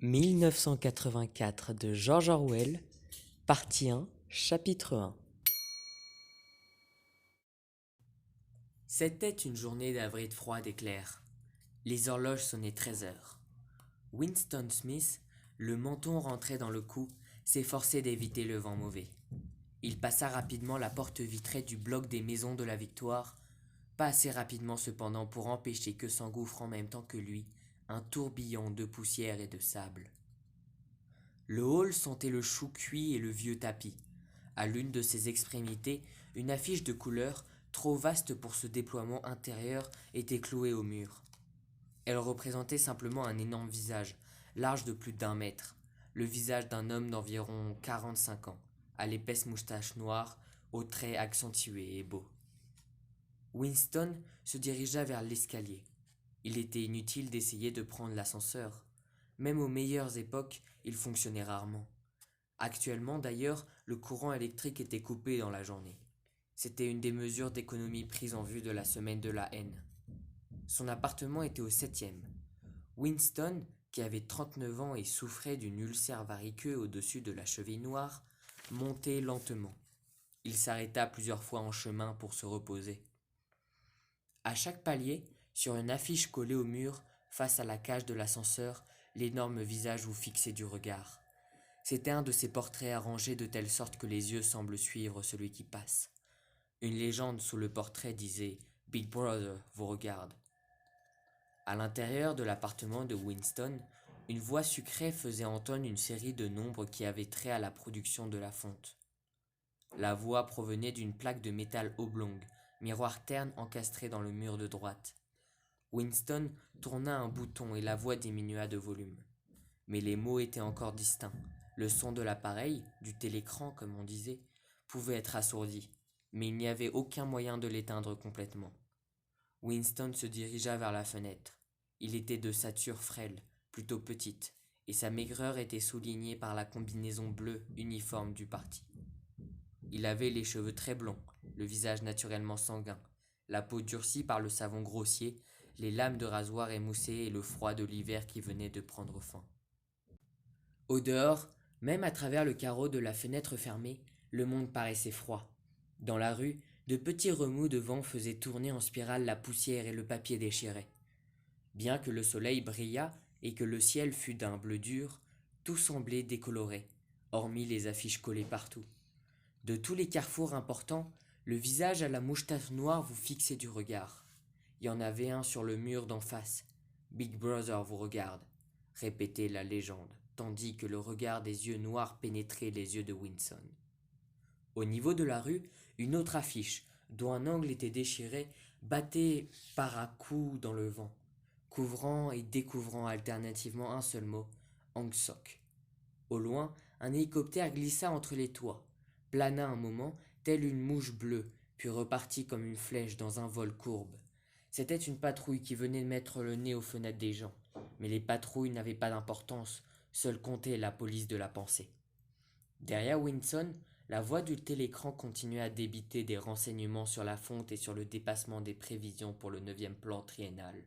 1984 de George Orwell, partie 1, chapitre 1. C'était une journée d'avril froide et claire. Les horloges sonnaient 13 heures. Winston Smith, le menton rentré dans le cou, s'efforçait d'éviter le vent mauvais. Il passa rapidement la porte vitrée du bloc des Maisons de la Victoire, pas assez rapidement cependant pour empêcher que s'engouffre en même temps que lui un tourbillon de poussière et de sable. Le hall sentait le chou cuit et le vieux tapis. À l'une de ses extrémités, une affiche de couleur, trop vaste pour ce déploiement intérieur, était clouée au mur. Elle représentait simplement un énorme visage, large de plus d'1 mètre, le visage d'un homme d'environ 45 ans, à l'épaisse moustache noire, aux traits accentués et beaux. Winston se dirigea vers l'escalier. Il était inutile d'essayer de prendre l'ascenseur. Même aux meilleures époques, il fonctionnait rarement. Actuellement d'ailleurs, le courant électrique était coupé dans la journée. C'était une des mesures d'économie prises en vue de la semaine de la haine. Son appartement était au 7e. Winston, qui avait 39 ans et souffrait d'une ulcère variqueux au-dessus de la cheville noire, montait lentement. Il s'arrêta plusieurs fois en chemin pour se reposer. À chaque palier, sur une affiche collée au mur, face à la cage de l'ascenseur, l'énorme visage vous fixait du regard. C'était un de ces portraits arrangés de telle sorte que les yeux semblent suivre celui qui passe. Une légende sous le portrait disait « Big Brother vous regarde ». À l'intérieur de l'appartement de Winston, une voix sucrée faisait entendre une série de nombres qui avaient trait à la production de la fonte. La voix provenait d'une plaque de métal oblongue, miroir terne encastré dans le mur de droite. Winston tourna un bouton et la voix diminua de volume. Mais les mots étaient encore distincts. Le son de l'appareil, du télécran comme on disait, pouvait être assourdi, mais il n'y avait aucun moyen de l'éteindre complètement. Winston se dirigea vers la fenêtre. Il était de stature frêle, plutôt petite, et sa maigreur était soulignée par la combinaison bleue uniforme du parti. Il avait les cheveux très blonds, le visage naturellement sanguin, la peau durcie par le savon grossier, les lames de rasoir émoussées et le froid de l'hiver qui venait de prendre fin. Au dehors, même à travers le carreau de la fenêtre fermée, le monde paraissait froid. Dans la rue, de petits remous de vent faisaient tourner en spirale la poussière et le papier déchiré. Bien que le soleil brillât et que le ciel fût d'un bleu dur, tout semblait décoloré, hormis les affiches collées partout. De tous les carrefours importants, le visage à la moustache noire vous fixait du regard. Il y en avait un sur le mur d'en face. « Big Brother vous regarde », répétait la légende, tandis que le regard des yeux noirs pénétrait les yeux de Winston. Au niveau de la rue, une autre affiche, dont un angle était déchiré, battait par à coups dans le vent, couvrant et découvrant alternativement un seul mot, Hang Sok. Au loin, un hélicoptère glissa entre les toits, plana un moment, telle une mouche bleue, puis repartit comme une flèche dans un vol courbe. C'était une patrouille qui venait de mettre le nez aux fenêtres des gens, mais les patrouilles n'avaient pas d'importance, seule comptait la police de la pensée. Derrière Winston, la voix du télécran continuait à débiter des renseignements sur la fonte et sur le dépassement des prévisions pour le 9e plan triennal.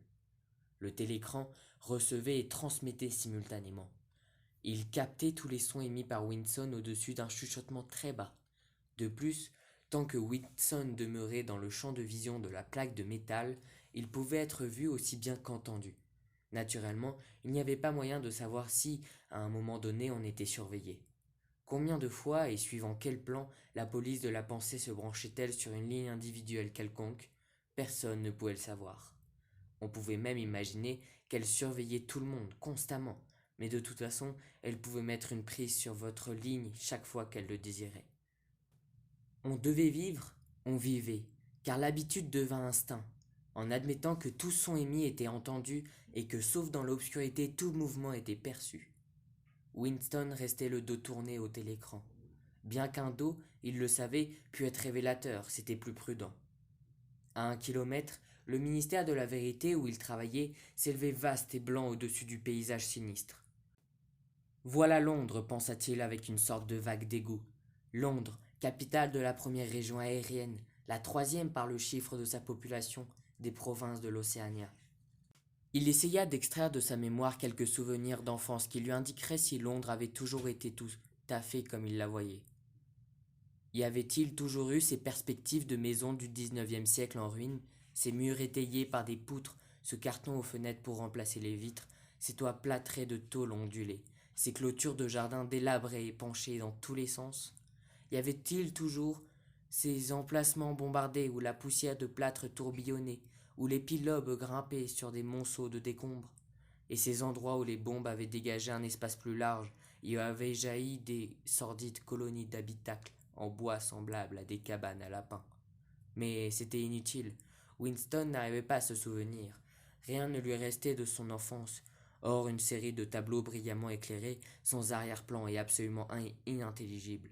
Le télécran recevait et transmettait simultanément. Il captait tous les sons émis par Winston au-dessus d'un chuchotement très bas. De plus, tant que Winston demeurait dans le champ de vision de la plaque de métal, il pouvait être vu aussi bien qu'entendu. Naturellement, il n'y avait pas moyen de savoir si, à un moment donné, on était surveillé. Combien de fois et suivant quel plan la police de la pensée se branchait-elle sur une ligne individuelle quelconque? Personne ne pouvait le savoir. On pouvait même imaginer qu'elle surveillait tout le monde constamment, mais de toute façon, elle pouvait mettre une prise sur votre ligne chaque fois qu'elle le désirait. On devait vivre, on vivait, car l'habitude devint instinct, en admettant que tout son émis était entendu et que sauf dans l'obscurité tout mouvement était perçu. Winston restait le dos tourné au télécran. Bien qu'un dos, il le savait, pût être révélateur, c'était plus prudent. À 1 kilomètre, le ministère de la Vérité où il travaillait s'élevait vaste et blanc au-dessus du paysage sinistre. Voilà Londres, pensa-t-il avec une sorte de vague dégoût. Londres, capitale de la première région aérienne, la 3e par le chiffre de sa population des provinces de l'Océania. Il essaya d'extraire de sa mémoire quelques souvenirs d'enfance qui lui indiqueraient si Londres avait toujours été tout à fait comme il la voyait. Y avait-il toujours eu ces perspectives de maisons du XIXe siècle en ruine, ces murs étayés par des poutres, ce carton aux fenêtres pour remplacer les vitres, ces toits plâtrés de tôle ondulée, ces clôtures de jardin délabrées et penchées dans tous les sens? Y avait-il toujours ces emplacements bombardés où la poussière de plâtre tourbillonnait, où les pylobes grimpaient sur des monceaux de décombres, et ces endroits où les bombes avaient dégagé un espace plus large et où avaient jailli des sordides colonies d'habitacles en bois semblables à des cabanes à lapins? Mais c'était inutile. Winston n'arrivait pas à se souvenir. Rien ne lui restait de son enfance. Or, une série de tableaux brillamment éclairés, sans arrière-plan et absolument inintelligibles.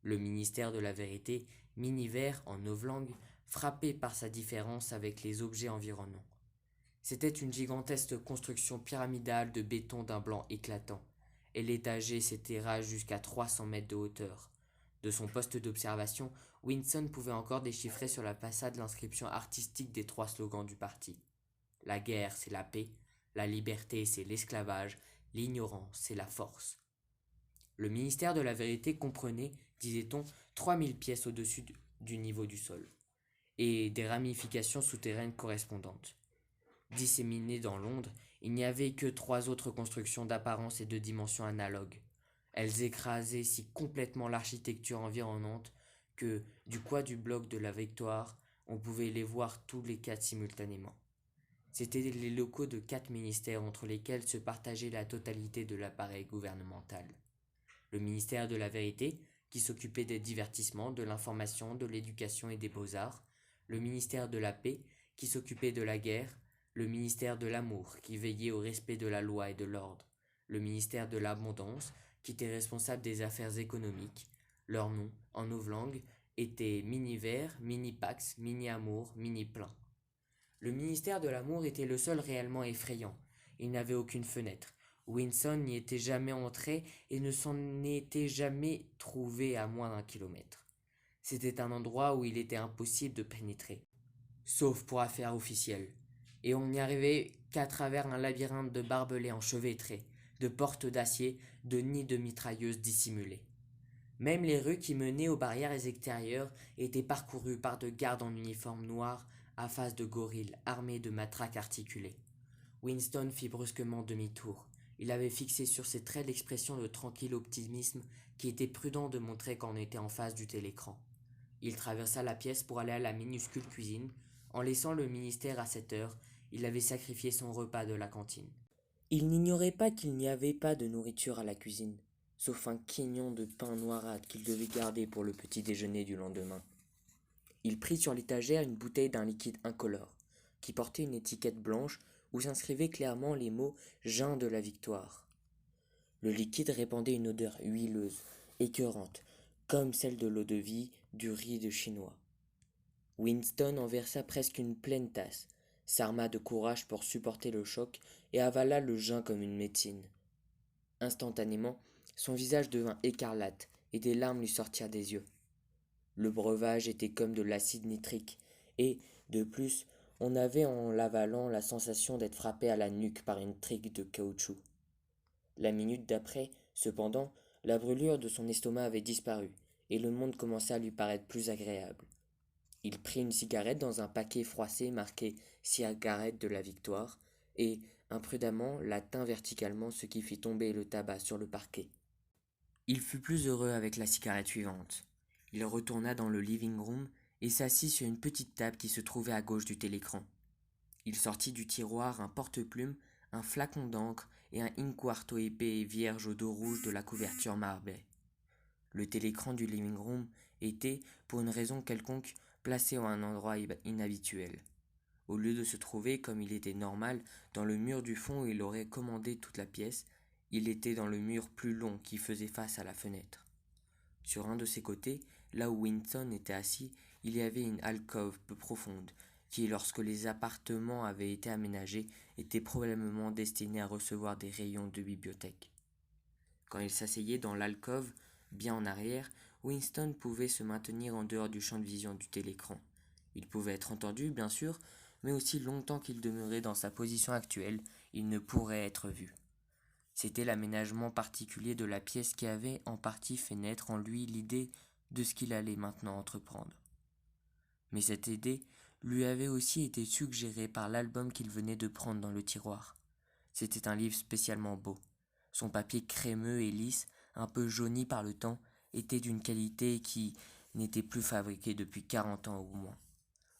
Le ministère de la Vérité, mini-vert en novlangue, frappé par sa différence avec les objets environnants. C'était une gigantesque construction pyramidale de béton d'un blanc éclatant, et l'étagée s'étira jusqu'à 300 mètres de hauteur. De son poste d'observation, Winston pouvait encore déchiffrer sur la façade l'inscription artistique des 3 slogans du parti. La guerre, c'est la paix, la liberté, c'est l'esclavage, l'ignorance, c'est la force. Le ministère de la Vérité comprenait, disait-on, 3000 pièces au-dessus du niveau du sol, et des ramifications souterraines correspondantes. Disséminées dans Londres, il n'y avait que 3 autres constructions d'apparence et de dimensions analogues. Elles écrasaient si complètement l'architecture environnante que, du coin du bloc de la Victoire, on pouvait les voir tous les 4 simultanément. C'étaient les locaux de 4 ministères entre lesquels se partageait la totalité de l'appareil gouvernemental. Le ministère de la Vérité, qui s'occupait des divertissements, de l'information, de l'éducation et des beaux-arts, le ministère de la Paix, qui s'occupait de la guerre, le ministère de l'Amour, qui veillait au respect de la loi et de l'ordre, le ministère de l'Abondance, qui était responsable des affaires économiques. Leurs noms, en novlangue, étaient Mini-Vert, Mini-Pax, Mini-Amour, Mini-Plein. Le ministère de l'Amour était le seul réellement effrayant. Il n'avait aucune fenêtre. Winston n'y était jamais entré et ne s'en était jamais trouvé à moins d'1 kilomètre. C'était un endroit où il était impossible de pénétrer, sauf pour affaires officielles, et on n'y arrivait qu'à travers un labyrinthe de barbelés enchevêtrés, de portes d'acier, de nids de mitrailleuses dissimulées. Même les rues qui menaient aux barrières extérieures étaient parcourues par de gardes en uniforme noir à face de gorilles armés de matraques articulées. Winston fit brusquement demi-tour. Il avait fixé sur ses traits l'expression de tranquille optimisme qui était prudent de montrer quand on était en face du télécran. Il traversa la pièce pour aller à la minuscule cuisine. En laissant le ministère à 7 heures, il avait sacrifié son repas de la cantine. Il n'ignorait pas qu'il n'y avait pas de nourriture à la cuisine, sauf un quignon de pain noirâtre qu'il devait garder pour le petit déjeuner du lendemain. Il prit sur l'étagère une bouteille d'un liquide incolore, qui portait une étiquette blanche où s'inscrivaient clairement les mots Jean de la Victoire. Le liquide répandait une odeur huileuse, écœurante, comme celle de l'eau-de-vie du riz de chinois. Winston en versa presque une pleine tasse, s'arma de courage pour supporter le choc et avala le gin comme une médecine. Instantanément, son visage devint écarlate et des larmes lui sortirent des yeux. Le breuvage était comme de l'acide nitrique, et, de plus, on avait en l'avalant la sensation d'être frappé à la nuque par une trique de caoutchouc. La minute d'après, cependant, la brûlure de son estomac avait disparu, et le monde commençait à lui paraître plus agréable. Il prit une cigarette dans un paquet froissé marqué Cigarette de la Victoire, et, imprudemment, la tint verticalement, ce qui fit tomber le tabac sur le parquet. Il fut plus heureux avec la cigarette suivante. Il retourna dans le living room et s'assit sur une petite table qui se trouvait à gauche du télécran. Il sortit du tiroir un porte-plume, un flacon d'encre et un in-quarto épais et vierge au dos rouge de la couverture marbrée. Le télécran du living room était, pour une raison quelconque, placé à un endroit inhabituel. Au lieu de se trouver, comme il était normal, dans le mur du fond où il aurait commandé toute la pièce, il était dans le mur plus long qui faisait face à la fenêtre. Sur un de ses côtés, là où Winston était assis, il y avait une alcôve peu profonde, qui, lorsque les appartements avaient été aménagés, était probablement destinée à recevoir des rayons de bibliothèque. Quand il s'asseyait dans l'alcôve, bien en arrière, Winston pouvait se maintenir en dehors du champ de vision du télécran. Il pouvait être entendu, bien sûr, mais aussi longtemps qu'il demeurait dans sa position actuelle, il ne pourrait être vu. C'était l'aménagement particulier de la pièce qui avait en partie fait naître en lui l'idée de ce qu'il allait maintenant entreprendre. Mais cette idée lui avait aussi été suggérée par l'album qu'il venait de prendre dans le tiroir. C'était un livre spécialement beau. Son papier crémeux et lisse, un peu jauni par le temps, était d'une qualité qui n'était plus fabriquée depuis 40 ans ou moins.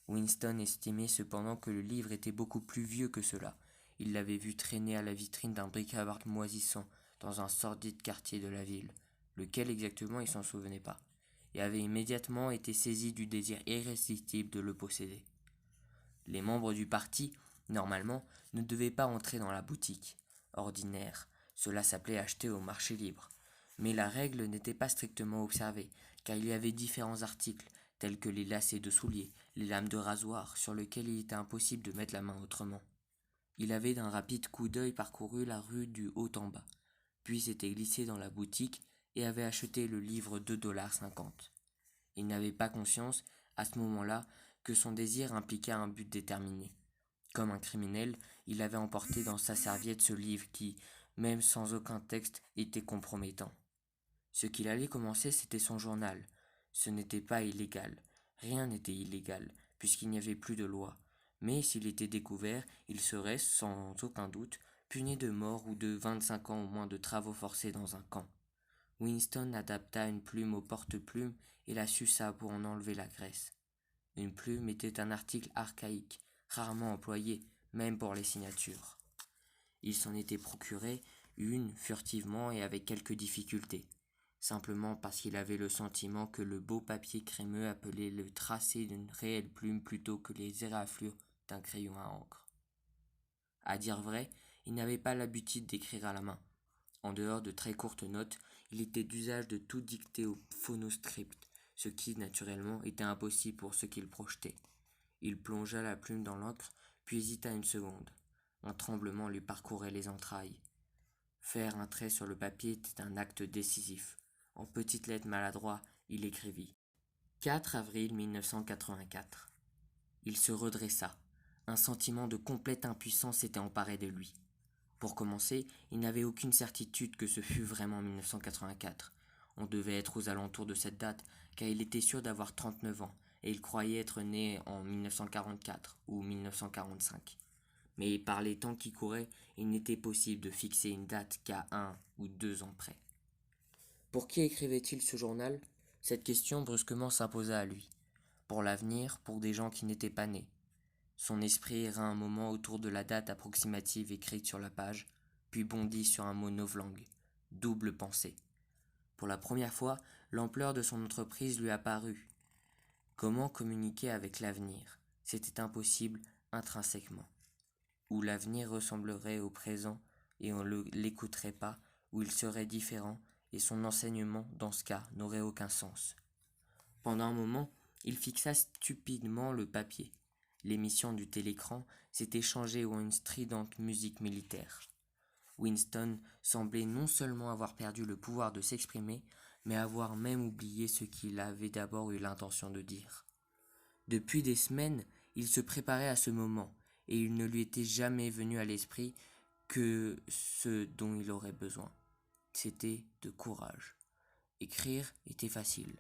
Winston estimait cependant que le livre était beaucoup plus vieux que cela. Il l'avait vu traîner à la vitrine d'un bric-à-brac moisissant dans un sordide quartier de la ville, lequel exactement il s'en souvenait pas, et avait immédiatement été saisi du désir irrésistible de le posséder. Les membres du parti, normalement, ne devaient pas entrer dans la boutique. Ordinaire, cela s'appelait acheter au marché libre. Mais la règle n'était pas strictement observée, car il y avait différents articles, tels que les lacets de souliers, les lames de rasoir, sur lesquels il était impossible de mettre la main autrement. Il avait d'un rapide coup d'œil parcouru la rue du haut en bas, puis s'était glissé dans la boutique et avait acheté le livre $2,50. Il n'avait pas conscience, à ce moment-là, que son désir impliquait un but déterminé. Comme un criminel, il avait emporté dans sa serviette ce livre qui, même sans aucun texte, était compromettant. Ce qu'il allait commencer, c'était son journal. Ce n'était pas illégal. Rien n'était illégal, puisqu'il n'y avait plus de loi. Mais s'il était découvert, il serait, sans aucun doute, puni de mort ou de 25 ans au moins de travaux forcés dans un camp. Winston adapta une plume au porte-plume et la suça pour en enlever la graisse. Une plume était un article archaïque, rarement employé, même pour les signatures. Il s'en était procuré une furtivement et avec quelques difficultés, simplement parce qu'il avait le sentiment que le beau papier crémeux appelait le tracé d'une réelle plume plutôt que les éraflures d'un crayon à encre. À dire vrai, il n'avait pas l'habitude d'écrire à la main. En dehors de très courtes notes, il était d'usage de tout dicter au phonoscript, ce qui, naturellement, était impossible pour ce qu'il projetait. Il plongea la plume dans l'encre, puis hésita une seconde. Un tremblement lui parcourait les entrailles. Faire un trait sur le papier était un acte décisif. En petites lettres maladroites, il écrivit 4 avril 1984. Il se redressa. Un sentiment de complète impuissance s'était emparé de lui. Pour commencer, il n'avait aucune certitude que ce fût vraiment 1984. On devait être aux alentours de cette date, car il était sûr d'avoir 39 ans, et il croyait être né en 1944 ou 1945. Mais par les temps qui couraient, il n'était possible de fixer une date qu'à 1 ou 2 ans près. Pour qui écrivait-il ce journal ? Cette question brusquement s'imposa à lui. Pour l'avenir, pour des gens qui n'étaient pas nés. Son esprit erra un moment autour de la date approximative écrite sur la page, puis bondit sur un mot novlangue, double pensée. Pour la première fois, l'ampleur de son entreprise lui apparut. Comment communiquer avec l'avenir ? C'était impossible intrinsèquement. Ou l'avenir ressemblerait au présent et on ne l'écouterait pas, ou il serait différent et son enseignement, dans ce cas, n'aurait aucun sens. Pendant un moment, il fixa stupidement le papier. L'émission du télécran s'était changée en une stridente musique militaire. Winston semblait non seulement avoir perdu le pouvoir de s'exprimer, mais avoir même oublié ce qu'il avait d'abord eu l'intention de dire. Depuis des semaines, il se préparait à ce moment, et il ne lui était jamais venu à l'esprit que ce dont il aurait besoin. C'était de courage. Écrire était facile.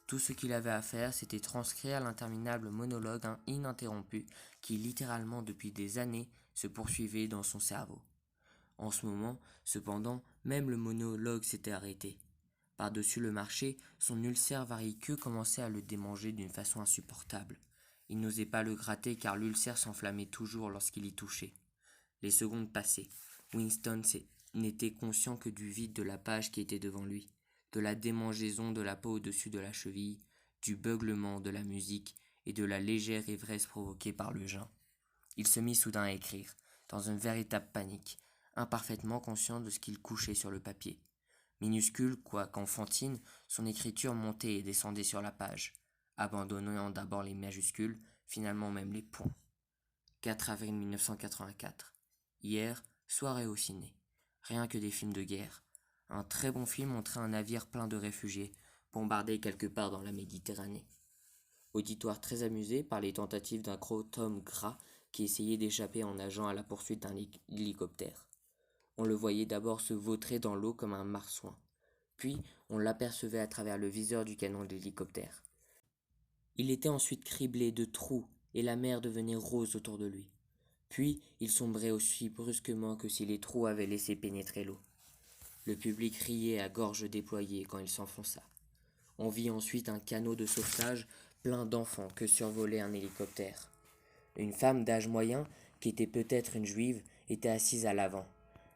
Tout ce qu'il avait à faire, c'était transcrire l'interminable monologue ininterrompu qui, littéralement depuis des années, se poursuivait dans son cerveau. En ce moment, cependant, même le monologue s'était arrêté. Par-dessus le marché, son ulcère variceux commençait à le démanger d'une façon insupportable. Il n'osait pas le gratter car l'ulcère s'enflammait toujours lorsqu'il y touchait. Les secondes passaient. Winston n'était conscient que du vide de la page qui était devant lui, de la démangeaison de la peau au-dessus de la cheville, du beuglement de la musique et de la légère ivresse provoquée par le gin. Il se mit soudain à écrire, dans une véritable panique, imparfaitement conscient de ce qu'il couchait sur le papier. Minuscule, quoiqu'enfantine, son écriture montait et descendait sur la page, abandonnant d'abord les majuscules, finalement même les points. 4 avril 1984. Hier, soirée au ciné. Rien que des films de guerre. Un très bon film montrait un navire plein de réfugiés, bombardé quelque part dans la Méditerranée. Auditoire très amusé par les tentatives d'un gros homme gras qui essayait d'échapper en nageant à la poursuite d'un hélicoptère. On le voyait d'abord se vautrer dans l'eau comme un marsouin. Puis on l'apercevait à travers le viseur du canon de l'hélicoptère. Il était ensuite criblé de trous et la mer devenait rose autour de lui. Puis il sombrait aussi brusquement que si les trous avaient laissé pénétrer l'eau. Le public riait à gorge déployée quand il s'enfonça. On vit ensuite un canot de sauvetage plein d'enfants que survolait un hélicoptère. Une femme d'âge moyen, qui était peut-être une juive, était assise à l'avant,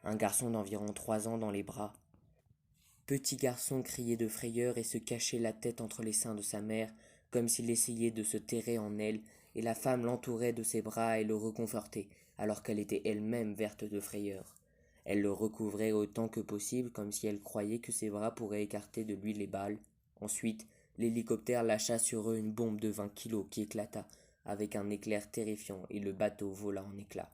un garçon d'environ 3 ans dans les bras. Petit garçon criait de frayeur et se cachait la tête entre les seins de sa mère, comme s'il essayait de se terrer en elle, et la femme l'entourait de ses bras et le reconfortait, alors qu'elle était elle-même verte de frayeur. Elle le recouvrait autant que possible, comme si elle croyait que ses bras pourraient écarter de lui les balles. Ensuite, l'hélicoptère lâcha sur eux une bombe de 20 kilos qui éclata avec un éclair terrifiant et le bateau vola en éclats.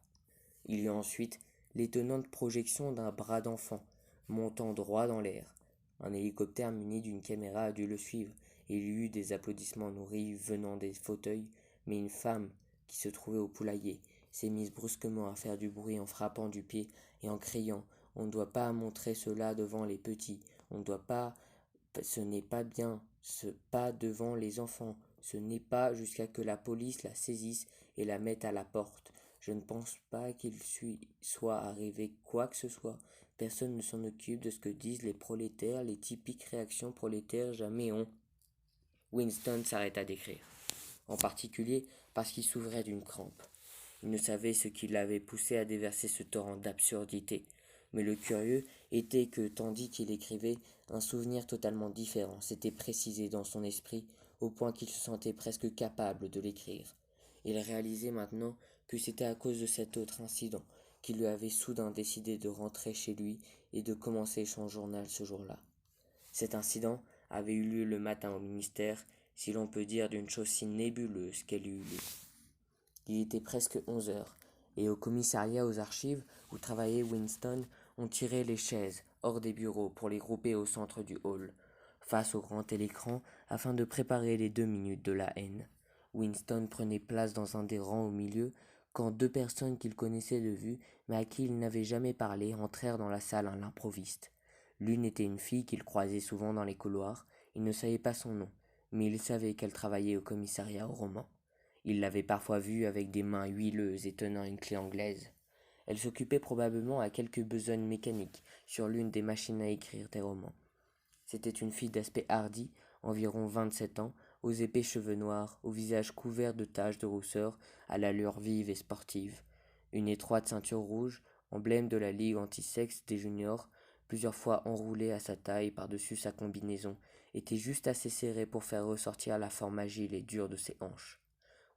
Il y eut ensuite l'étonnante projection d'un bras d'enfant, montant droit dans l'air. Un hélicoptère muni d'une caméra a dû le suivre, et il y eut des applaudissements nourris venant des fauteuils, mais une femme, qui se trouvait au poulailler, s'est mise brusquement à faire du bruit en frappant du pied et en criant « On ne doit pas montrer cela devant les petits, on ne doit pas, ce n'est pas bien, pas devant les enfants, ce n'est pas jusqu'à que la police la saisisse et la mette à la porte. Je ne pense pas qu'il soit arrivé quoi que ce soit. Personne ne s'en occupe de ce que disent les prolétaires, les typiques réactions prolétaires jamais ont. » Winston s'arrêta d'écrire, en particulier parce qu'il s'ouvrait d'une crampe. Il ne savait ce qui l'avait poussé à déverser ce torrent d'absurdité, mais le curieux était que, tandis qu'il écrivait, un souvenir totalement différent s'était précisé dans son esprit au point qu'il se sentait presque capable de l'écrire. Il réalisait maintenant que c'était à cause de cet autre incident qu'il lui avait soudain décidé de rentrer chez lui et de commencer son journal ce jour-là. Cet incident avait eu lieu le matin au ministère, si l'on peut dire d'une chose si nébuleuse qu'elle eut lieu. Il était presque 11 heures, et au commissariat aux archives où travaillait Winston, on tirait les chaises hors des bureaux pour les grouper au centre du hall, face au grand télécran, afin de préparer les 2 minutes de la haine. Winston prenait place dans un des rangs au milieu, quand 2 personnes qu'il connaissait de vue, mais à qui il n'avait jamais parlé, entrèrent dans la salle à l'improviste. L'une était une fille qu'il croisait souvent dans les couloirs. Il ne savait pas son nom, mais il savait qu'elle travaillait au commissariat au roman. Il l'avait parfois vue avec des mains huileuses et tenant une clé anglaise. Elle s'occupait probablement à quelques besognes mécaniques sur l'une des machines à écrire des romans. C'était une fille d'aspect hardi, environ 27 ans, aux épais cheveux noirs, au visage couvert de taches de rousseur, à l'allure vive et sportive. Une étroite ceinture rouge, emblème de la Ligue anti-sexe des juniors, plusieurs fois enroulée à sa taille par-dessus sa combinaison, était juste assez serrée pour faire ressortir la forme agile et dure de ses hanches.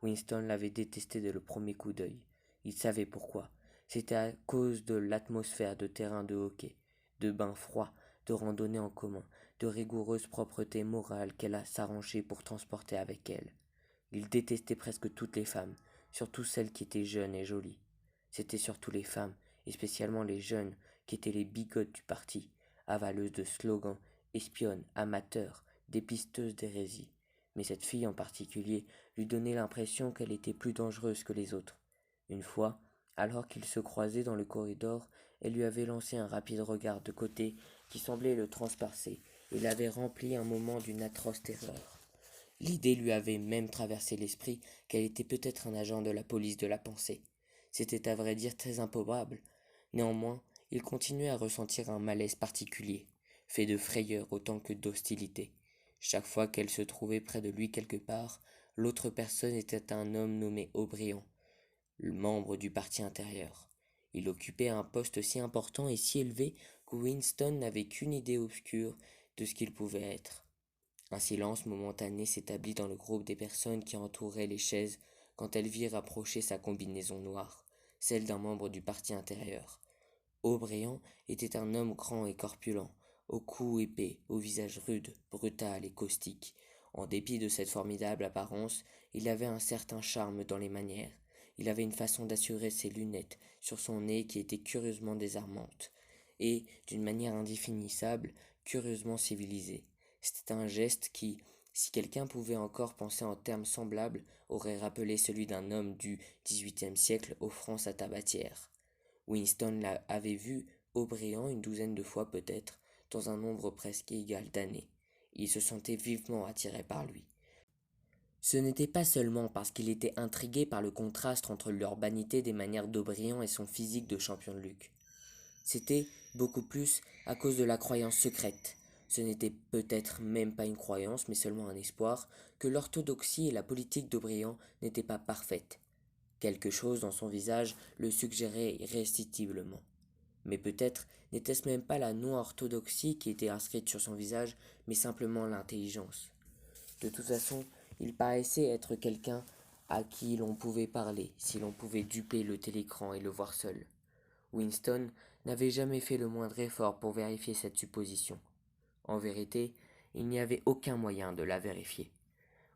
Winston l'avait détestée dès le premier coup d'œil. Il savait pourquoi. C'était à cause de l'atmosphère de terrain de hockey, de bains froids, de randonnées en commun, de rigoureuse propreté morale qu'elle a s'arrangé pour transporter avec elle. Il détestait presque toutes les femmes, surtout celles qui étaient jeunes et jolies. C'étaient surtout les femmes, et spécialement les jeunes, qui étaient les bigotes du parti, avaleuses de slogans, espionnes, amateurs, dépisteuses d'hérésie. Mais cette fille en particulier lui donnait l'impression qu'elle était plus dangereuse que les autres. Une fois, alors qu'ils se croisaient dans le corridor, elle lui avait lancé un rapide regard de côté qui semblait le transpercer et l'avait rempli un moment d'une atroce terreur. L'idée lui avait même traversé l'esprit qu'elle était peut-être un agent de la police de la pensée. C'était à vrai dire très improbable. Néanmoins, il continuait à ressentir un malaise particulier, fait de frayeur autant que d'hostilité. Chaque fois qu'elle se trouvait près de lui quelque part, l'autre personne était un homme nommé O'Brien, le membre du parti intérieur. Il occupait un poste si important et si élevé que Winston n'avait qu'une idée obscure de ce qu'il pouvait être. Un silence momentané s'établit dans le groupe des personnes qui entouraient les chaises quand elles virent approcher sa combinaison noire, celle d'un membre du parti intérieur. O'Brien était un homme grand et corpulent, au cou épais, au visage rude, brutal et caustique. En dépit de cette formidable apparence, il avait un certain charme dans les manières. Il avait une façon d'assurer ses lunettes sur son nez qui était curieusement désarmante, et, d'une manière indéfinissable, curieusement civilisée. C'était un geste qui, Si quelqu'un pouvait encore penser en termes semblables, aurait rappelé celui d'un homme du XVIIIe siècle offrant sa tabatière. Winston avait vu O'Brien une douzaine de fois peut-être, dans un nombre presque égal d'années. Il se sentait vivement attiré par lui. Ce n'était pas seulement parce qu'il était intrigué par le contraste entre l'urbanité des manières d'Aubriand et son physique de champion de lutte. C'était beaucoup plus à cause de la croyance secrète. Ce n'était peut-être même pas une croyance, mais seulement un espoir, que l'orthodoxie et la politique d'Aubriand n'étaient pas parfaites. Quelque chose dans son visage le suggérait irrésistiblement. Mais peut-être n'était-ce même pas la non-orthodoxie qui était inscrite sur son visage, mais simplement l'intelligence. De toute façon, il paraissait être quelqu'un à qui l'on pouvait parler, si l'on pouvait duper le télécran et le voir seul. Winston n'avait jamais fait le moindre effort pour vérifier cette supposition. En vérité, il n'y avait aucun moyen de la vérifier.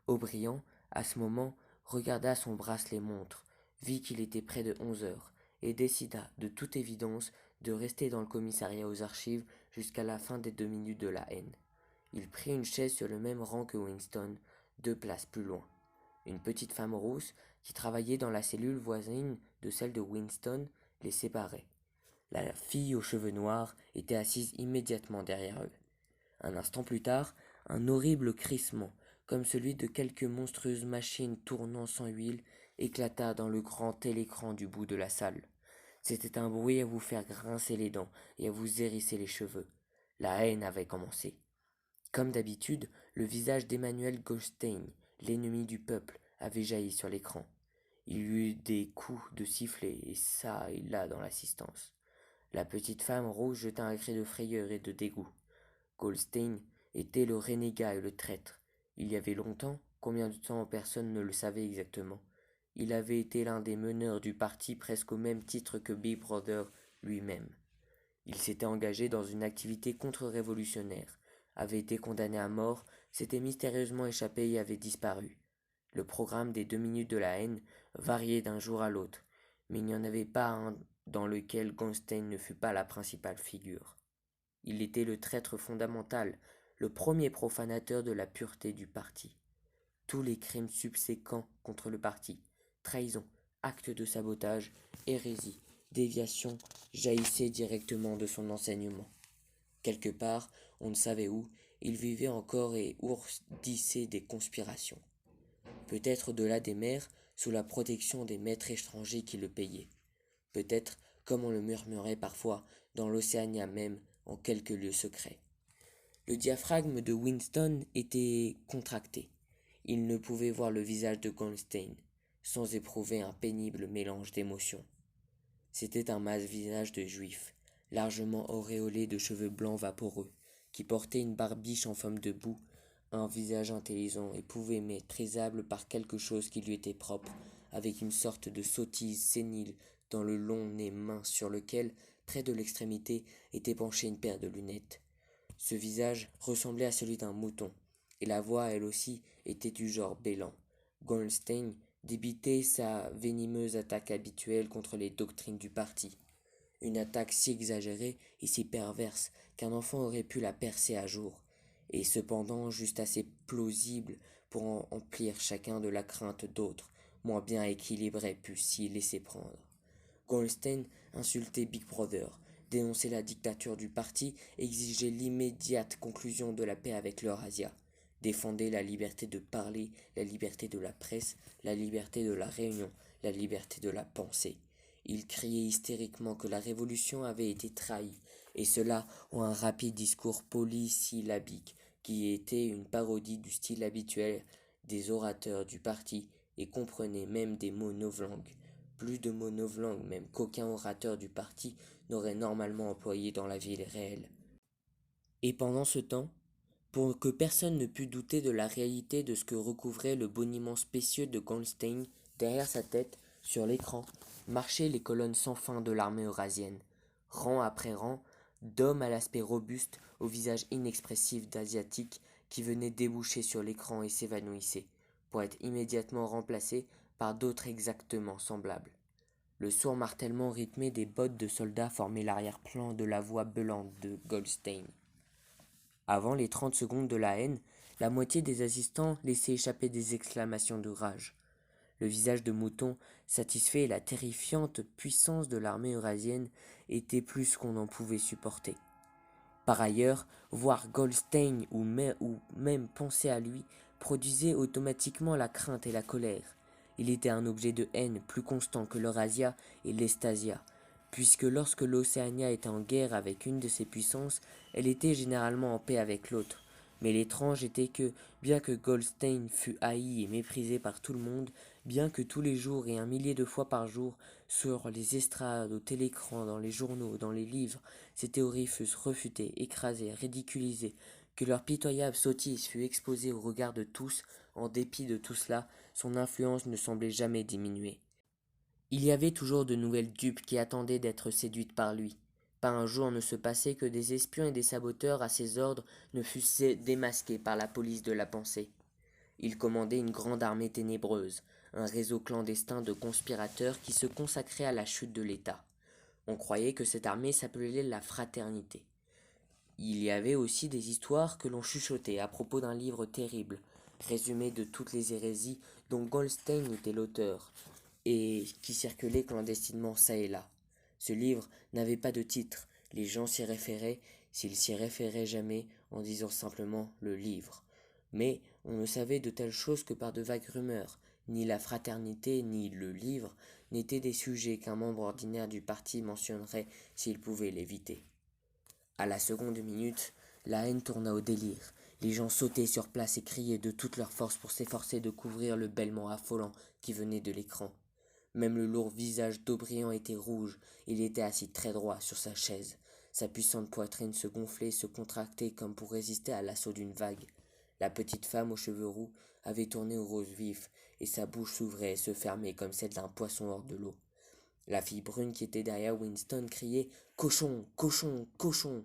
O'Brien, à ce moment, regarda son bracelet-montre, vit qu'il était près de 11 heures, et décida, de toute évidence, de rester dans le commissariat aux archives jusqu'à la fin des 2 minutes de la haine. Il prit une chaise sur le même rang que Winston, 2 places plus loin. Une petite femme rousse, qui travaillait dans la cellule voisine de celle de Winston, les séparait. La fille aux cheveux noirs était assise immédiatement derrière eux. Un instant plus tard, un horrible crissement, comme celui de quelque monstrueuse machine tournant sans huile, éclata dans le grand télécran du bout de la salle. C'était un bruit à vous faire grincer les dents et à vous hérisser les cheveux. La haine avait commencé. Comme d'habitude, le visage d'Emmanuel Goldstein, l'ennemi du peuple, avait jailli sur l'écran. Il y eut des coups de sifflet et ça et là dans l'assistance. La petite femme rouge jeta un cri de frayeur et de dégoût. Goldstein était le renégat et le traître. Il y avait longtemps, combien de temps personne ne le savait exactement. Il avait été l'un des meneurs du parti presque au même titre que Big Brother lui-même. Il s'était engagé dans une activité contre-révolutionnaire, avait été condamné à mort, s'était mystérieusement échappé et avait disparu. Le programme des 2 minutes de la haine variait d'un jour à l'autre, mais il n'y en avait pas un dans lequel Goldstein ne fût pas la principale figure. Il était le traître fondamental, le premier profanateur de la pureté du parti. Tous les crimes subséquents contre le parti, trahison, actes de sabotage, hérésie, déviation, jaillissaient directement de son enseignement. Quelque part, on ne savait où, il vivait encore et ourdissait des conspirations. Peut-être au-delà des mers, sous la protection des maîtres étrangers qui le payaient. Peut-être, comme on le murmurait parfois, dans l'Océania même, en quelques lieux secrets. Le diaphragme de Winston était contracté. Il ne pouvait voir le visage de Goldstein, sans éprouver un pénible mélange d'émotions. C'était un mince visage de juif, largement auréolé de cheveux blancs vaporeux, qui portait une barbiche en forme de boue, un visage intelligent, éprouvé mais méprisable par quelque chose qui lui était propre, avec une sorte de sottise sénile dans le long nez mince sur lequel, près de l'extrémité, était penchée une paire de lunettes. Ce visage ressemblait à celui d'un mouton, et la voix, elle aussi, était du genre bêlant. Goldstein débitait sa venimeuse attaque habituelle contre les doctrines du parti. Une attaque si exagérée et si perverse qu'un enfant aurait pu la percer à jour, et cependant juste assez plausible pour en emplir chacun de la crainte d'autres, moins bien équilibrés, put s'y laisser prendre. Goldstein insultait Big Brother, dénonçait la dictature du parti, exigeait l'immédiate conclusion de la paix avec l'Eurasia, défendait la liberté de parler, la liberté de la presse, la liberté de la réunion, la liberté de la pensée. Il criait hystériquement que la révolution avait été trahie, et cela en un rapide discours polysyllabique, qui était une parodie du style habituel des orateurs du parti, et comprenait même des mots novlangues. Plus de mots novlangues même qu'aucun orateur du parti n'aurait normalement employé dans la vie réelle. Et pendant ce temps, pour que personne ne pût douter de la réalité de ce que recouvrait le boniment spécieux de Goldstein, derrière sa tête, sur l'écran, marchaient les colonnes sans fin de l'armée eurasienne, rang après rang, d'hommes à l'aspect robuste, au visage inexpressif d'asiatiques qui venaient déboucher sur l'écran et s'évanouissaient, pour être immédiatement remplacés par d'autres exactement semblables. Le sourd martèlement rythmé des bottes de soldats formait l'arrière-plan de la voix belante de Goldstein. Avant les 30 secondes de la haine, La moitié des assistants laissaient échapper des exclamations de rage. Le visage de Mouton, satisfait et la terrifiante puissance de l'armée eurasienne étaient plus qu'on en pouvait supporter. Par ailleurs, voir Goldstein ou même penser à lui produisait automatiquement la crainte et la colère. Il était un objet de haine plus constant que l'Eurasia et l'Estasia, puisque lorsque l'Océania était en guerre avec une de ses puissances, elle était généralement en paix avec l'autre. Mais l'étrange était que, bien que Goldstein fût haï et méprisé par tout le monde, bien que tous les jours et un millier de fois par jour, sur les estrades, au télécran, dans les journaux, dans les livres, ces théories fussent refutées, écrasées, ridiculisées, que leur pitoyable sottise fût exposée au regard de tous, en dépit de tout cela, son influence ne semblait jamais diminuer. Il y avait toujours de nouvelles dupes qui attendaient d'être séduites par lui. Pas un jour ne se passait que des espions et des saboteurs à ses ordres ne fussent démasqués par la police de la pensée. Il commandait une grande armée ténébreuse, un réseau clandestin de conspirateurs qui se consacrait à la chute de l'État. On croyait que cette armée s'appelait la Fraternité. Il y avait aussi des histoires que l'on chuchotait à propos d'un livre terrible, résumé de toutes les hérésies dont Goldstein était l'auteur, et qui circulait clandestinement çà et là. Ce livre n'avait pas de titre, les gens s'y référaient, s'ils s'y référaient jamais, en disant simplement le livre. Mais on ne savait de telles choses que par de vagues rumeurs. Ni la fraternité, ni le livre n'étaient des sujets qu'un membre ordinaire du parti mentionnerait s'il pouvait l'éviter. À la seconde minute, la haine tourna au délire. Les gens sautaient sur place et criaient de toute leur force pour s'efforcer de couvrir le bêlement affolant qui venait de l'écran. Même le lourd visage d'Aubryan était rouge. Il était assis très droit sur sa chaise. Sa puissante poitrine se gonflait et se contractait comme pour résister à l'assaut d'une vague. La petite femme aux cheveux roux avait tourné au rose vif, et sa bouche s'ouvrait et se fermait comme celle d'un poisson hors de l'eau. La fille brune qui était derrière Winston criait « Cochon, cochon, cochon !»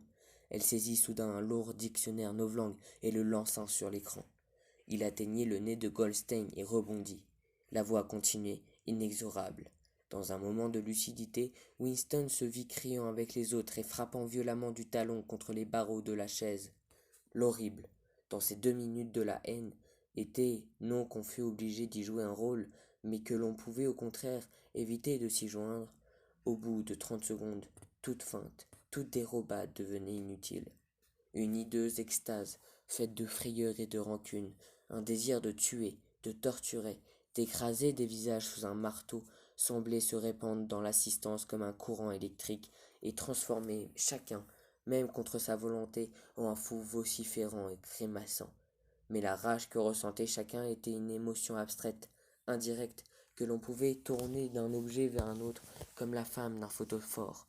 Elle saisit soudain un lourd dictionnaire novlangue et le lança sur l'écran. Il atteignit le nez de Goldstein et rebondit. La voix continuait, inexorable. Dans un moment de lucidité, Winston se vit criant avec les autres et frappant violemment du talon contre les barreaux de la chaise. L'horrible, dans ces 2 minutes de la haine, était non qu'on fût obligé d'y jouer un rôle, mais que l'on pouvait au contraire éviter de s'y joindre. Au bout de 30 secondes, toute feinte, toute dérobade devenait inutile. Une hideuse extase, faite de frayeur et de rancune, un désir de tuer, de torturer, d'écraser des visages sous un marteau, semblait se répandre dans l'assistance comme un courant électrique et transformer chacun, même contre sa volonté, en un fou vociférant et grimaçant. Mais la rage que ressentait chacun était une émotion abstraite, indirecte, que l'on pouvait tourner d'un objet vers un autre, comme la flamme d'un photophore.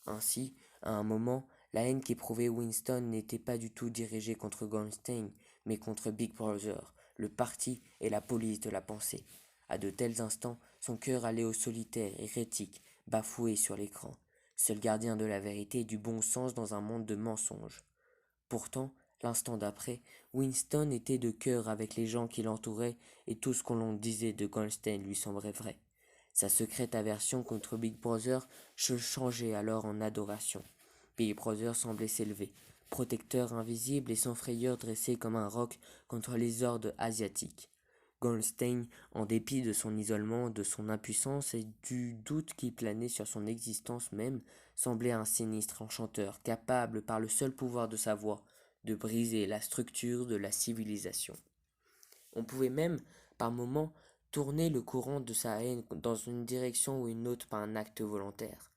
Ainsi, à un moment, la haine qu'éprouvait Winston n'était pas du tout dirigée contre Goldstein, mais contre Big Brother, le parti et la police de la pensée. À de tels instants, son cœur allait au solitaire, hérétique, bafoué sur l'écran, seul gardien de la vérité et du bon sens dans un monde de mensonges. Pourtant, l'instant d'après, Winston était de cœur avec les gens qui l'entouraient et tout ce qu'on l'on disait de Goldstein lui semblait vrai. Sa secrète aversion contre Big Brother se changeait alors en adoration. Big Brother semblait s'élever, protecteur invisible et sans frayeur dressé comme un roc contre les hordes asiatiques. Goldstein, en dépit de son isolement, de son impuissance et du doute qui planait sur son existence même, semblait un sinistre enchanteur, capable, par le seul pouvoir de sa voix, de briser la structure de la civilisation. On pouvait même, par moments, tourner le courant de sa haine dans une direction ou une autre par un acte volontaire,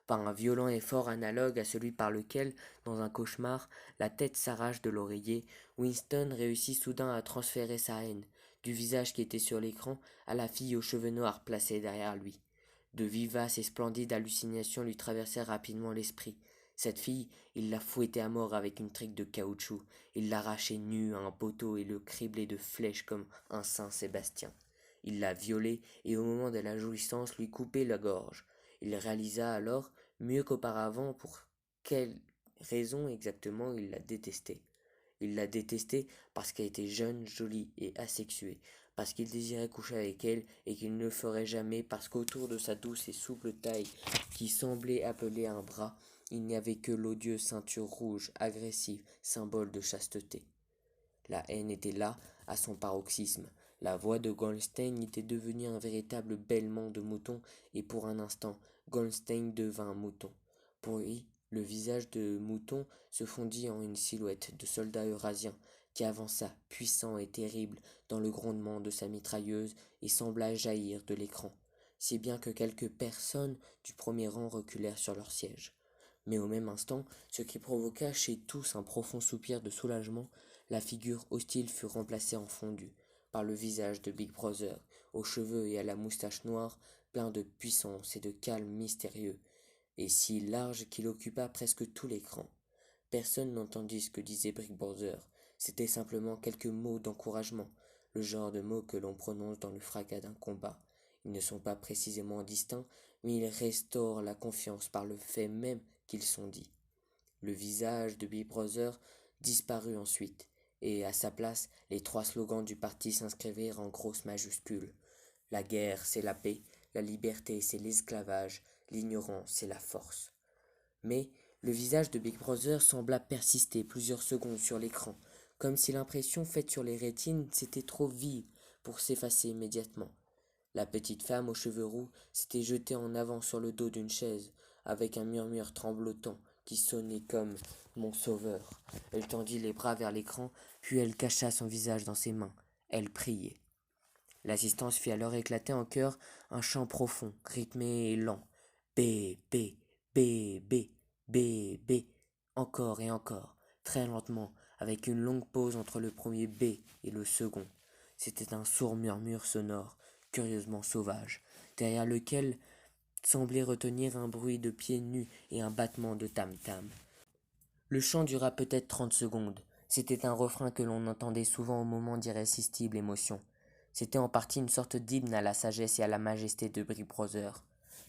par un violent effort analogue à celui par lequel, dans un cauchemar, la tête s'arrache de l'oreiller, Winston réussit soudain à transférer sa haine, du visage qui était sur l'écran à la fille aux cheveux noirs placée derrière lui. De vivaces et splendides hallucinations lui traversèrent rapidement l'esprit. Cette fille, il la fouettait à mort avec une trique de caoutchouc. Il l'arrachait nue à un poteau et le criblait de flèches comme un Saint Sébastien. Il la violait et au moment de la jouissance lui coupait la gorge. Il réalisa alors, mieux qu'auparavant, pour quelle raison exactement il la détestait. Il la détestait parce qu'elle était jeune, jolie et asexuée, parce qu'il désirait coucher avec elle et qu'il ne le ferait jamais, parce qu'autour de sa douce et souple taille, qui semblait appeler un bras, il n'y avait que l'odieuse ceinture rouge, agressive, symbole de chasteté. La haine était là, à son paroxysme. La voix de Goldstein était devenue un véritable bêlement de mouton, et pour un instant, Goldstein devint un mouton. Puis, le visage de mouton se fondit en une silhouette de soldat eurasien qui avança, puissant et terrible, dans le grondement de sa mitrailleuse et sembla jaillir de l'écran, si bien que quelques personnes du premier rang reculèrent sur leur siège. Mais au même instant, ce qui provoqua chez tous un profond soupir de soulagement, la figure hostile fut remplacée en fondu par le visage de Big Brother, aux cheveux et à la moustache noire, plein de puissance et de calme mystérieux, et si large qu'il occupa presque tout l'écran. Personne n'entendit ce que disait Big Brother. C'était simplement quelques mots d'encouragement, le genre de mots que l'on prononce dans le fracas d'un combat. Ils ne sont pas précisément distincts, mais ils restaurent la confiance par le fait même qu'ils sont dits. Le visage de Big Brother disparut ensuite, et à sa place, les 3 slogans du parti s'inscrivirent en grosses majuscules. La guerre, c'est la paix, la liberté, c'est l'esclavage, l'ignorance, c'est la force. Mais le visage de Big Brother sembla persister plusieurs secondes sur l'écran, comme si l'impression faite sur les rétines s'était trop vive pour s'effacer immédiatement. La petite femme aux cheveux roux s'était jetée en avant sur le dos d'une chaise, avec un murmure tremblotant qui sonnait comme mon sauveur. Elle tendit les bras vers l'écran, puis elle cacha son visage dans ses mains. Elle priait. L'assistance fit alors éclater en chœur un chant profond, rythmé et lent. B, B, B, B, B, B, encore et encore, très lentement, avec une longue pause entre le premier B et le second. C'était un sourd murmure sonore, curieusement sauvage, derrière lequel semblait retenir un bruit de pieds nus et un battement de tam-tam. Le chant dura peut-être 30 secondes. C'était un refrain que l'on entendait souvent au moment d'irrésistible émotion. C'était en partie une sorte d'hymne à la sagesse et à la majesté de Big Brother.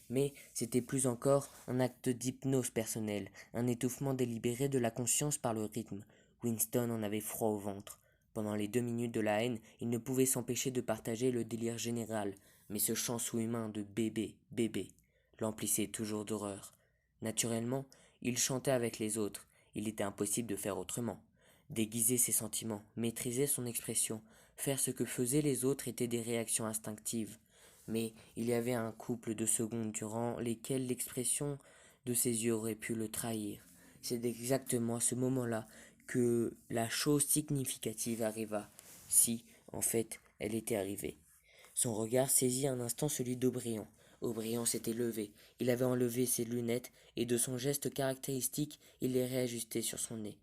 Mais c'était plus encore un acte d'hypnose personnelle, un étouffement délibéré de la conscience par le rythme. Winston en avait froid au ventre. Pendant les 2 minutes de la haine, il ne pouvait s'empêcher de partager le délire général, mais ce chant sous-humain de bébé, bébé, l'emplissait toujours d'horreur. Naturellement, il chantait avec les autres. Il était impossible de faire autrement. Déguiser ses sentiments, maîtriser son expression, faire ce que faisaient les autres étaient des réactions instinctives. Mais il y avait un couple de secondes durant lesquelles l'expression de ses yeux aurait pu le trahir. C'est exactement à ce moment-là que la chose significative arriva, si, en fait, elle était arrivée. Son regard saisit un instant celui d'Aubryon. Aubryon s'était levé. Il avait enlevé ses lunettes et de son geste caractéristique, il les réajustait sur son nez.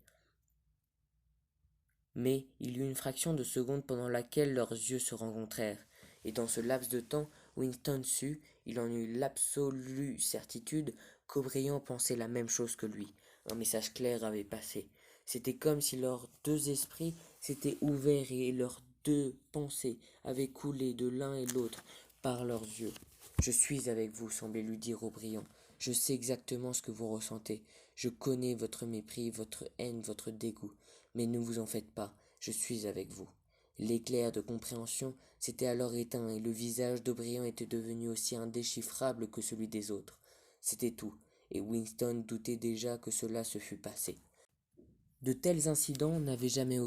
Mais il y eut une fraction de seconde pendant laquelle leurs yeux se rencontrèrent, et dans ce laps de temps, Winston sut, il en eut l'absolue certitude, qu'Aubryon pensait la même chose que lui. Un message clair avait passé. C'était comme si leurs 2 esprits s'étaient ouverts et leurs 2 pensées avaient coulé de l'un et l'autre par leurs yeux. Je suis avec vous, semblait lui dire Aubryon. Je sais exactement ce que vous ressentez. Je connais votre mépris, votre haine, votre dégoût. Mais ne vous en faites pas, je suis avec vous. L'éclair de compréhension s'était alors éteint et le visage d'Aubryon était devenu aussi indéchiffrable que celui des autres. C'était tout, et Winston doutait déjà que cela se fût passé. De tels incidents n'avaient jamais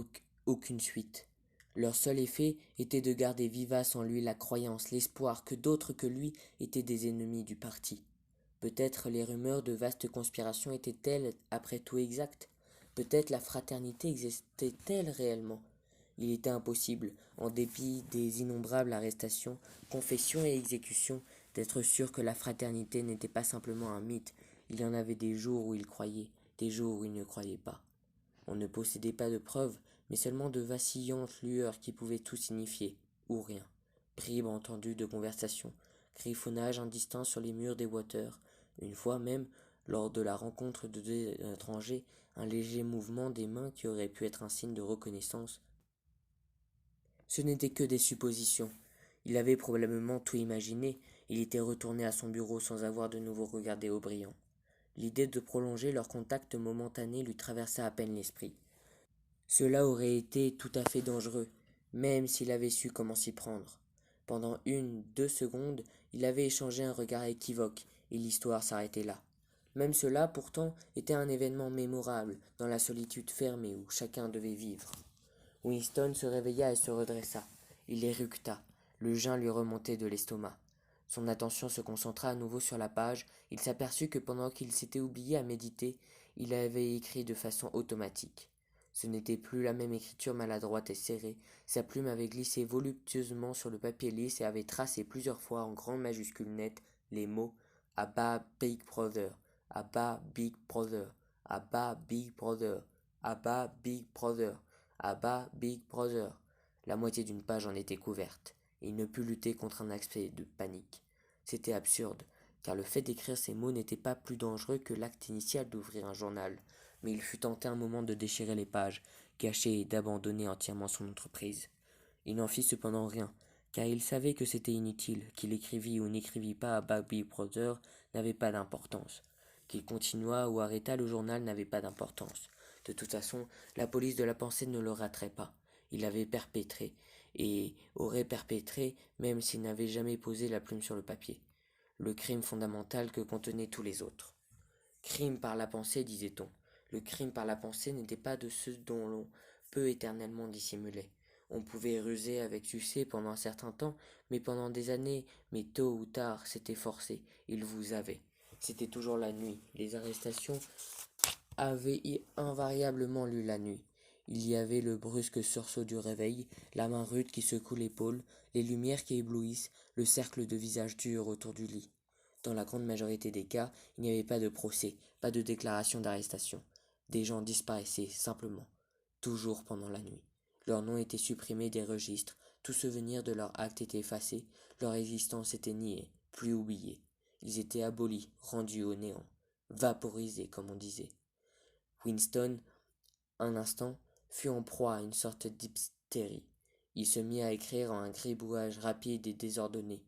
aucune suite. Leur seul effet était de garder vivace en lui la croyance, l'espoir que d'autres que lui étaient des ennemis du parti. Peut-être les rumeurs de vastes conspirations étaient-elles après tout exactes. Peut-être la fraternité existait-elle réellement. Il était impossible, en dépit des innombrables arrestations, confessions et exécutions, d'être sûr que la fraternité n'était pas simplement un mythe. Il y en avait des jours où il croyait, des jours où il ne croyait pas. On ne possédait pas de preuves, mais seulement de vacillantes lueurs qui pouvaient tout signifier, ou rien. Bribes entendues de conversation, griffonnage indistinct sur les murs des Waters. Une fois même, lors de la rencontre de 2 étrangers, un léger mouvement des mains qui aurait pu être un signe de reconnaissance. Ce n'était que des suppositions. Il avait probablement tout imaginé. Il était retourné à son bureau sans avoir de nouveau regardé Aubryon. L'idée de prolonger leur contact momentané lui traversa à peine l'esprit. Cela aurait été tout à fait dangereux, même s'il avait su comment s'y prendre. Pendant 1, 2 secondes, il avait échangé un regard équivoque, et l'histoire s'arrêtait là. Même cela, pourtant, était un événement mémorable, dans la solitude fermée où chacun devait vivre. Winston se réveilla et se redressa. Il éructa. Le gin lui remontait de l'estomac. Son attention se concentra à nouveau sur la page. Il s'aperçut que pendant qu'il s'était oublié à méditer, il avait écrit de façon automatique. Ce n'était plus la même écriture maladroite et serrée. Sa plume avait glissé voluptueusement sur le papier lisse et avait tracé plusieurs fois en grandes majuscules nettes les mots Abba Big Brother, Abba Big Brother, Abba Big Brother, Abba Big Brother, Abba Big Brother. La moitié d'une page en était couverte. Il ne put lutter contre un accès de panique. C'était absurde, car le fait d'écrire ces mots n'était pas plus dangereux que l'acte initial d'ouvrir un journal, mais il fut tenté un moment de déchirer les pages, gâcher et d'abandonner entièrement son entreprise. Il n'en fit cependant rien, car il savait que c'était inutile, qu'il écrivît ou n'écrivît pas à Baby Brother n'avait pas d'importance. Qu'il continuât ou arrêtât le journal n'avait pas d'importance. De toute façon, la police de la pensée ne le raterait pas. Il l'avait perpétré, et aurait perpétré même s'il n'avait jamais posé la plume sur le papier. Le crime fondamental que contenaient tous les autres. Crime par la pensée, disait-on. Le crime par la pensée n'était pas de ceux dont l'on peut éternellement dissimuler. On pouvait ruser avec succès pendant un certain temps, mais pendant des années, mais tôt ou tard, c'était forcé. Il vous avait. C'était toujours la nuit. Les arrestations avaient invariablement lieu la nuit. Il y avait le brusque sursaut du réveil, la main rude qui secoue l'épaule, les lumières qui éblouissent, le cercle de visages durs autour du lit. Dans la grande majorité des cas, il n'y avait pas de procès, pas de déclaration d'arrestation. Des gens disparaissaient simplement, toujours pendant la nuit. Leur nom était supprimé des registres, tout souvenir de leur acte était effacé, leur existence était niée, plus oubliée. Ils étaient abolis, rendus au néant, vaporisés, comme on disait. Winston, un instant, fut en proie à une sorte d'hystérie. Il se mit à écrire en un gribouillage rapide et désordonné.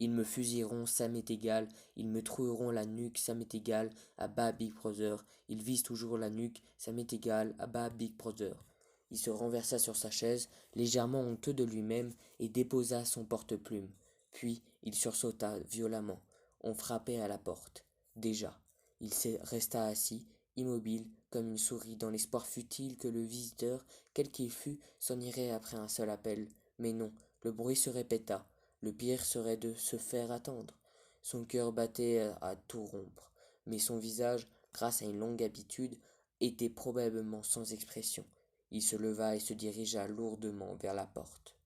Ils me fusilleront, ça m'est égal. Ils me troueront la nuque, ça m'est égal. À bas Big Brother. Ils visent toujours la nuque, ça m'est égal. À bas Big Brother. Il se renversa sur sa chaise, légèrement honteux de lui-même, et déposa son porte-plume. Puis il sursauta violemment. On frappait à la porte. Déjà. Il resta assis, immobile, comme une souris, dans l'espoir futile que le visiteur, quel qu'il fût, s'en irait après un seul appel. Mais non, le bruit se répéta. Le pire serait de se faire attendre. Son cœur battait à tout rompre, mais son visage, grâce à une longue habitude, était probablement sans expression. Il se leva et se dirigea lourdement vers la porte.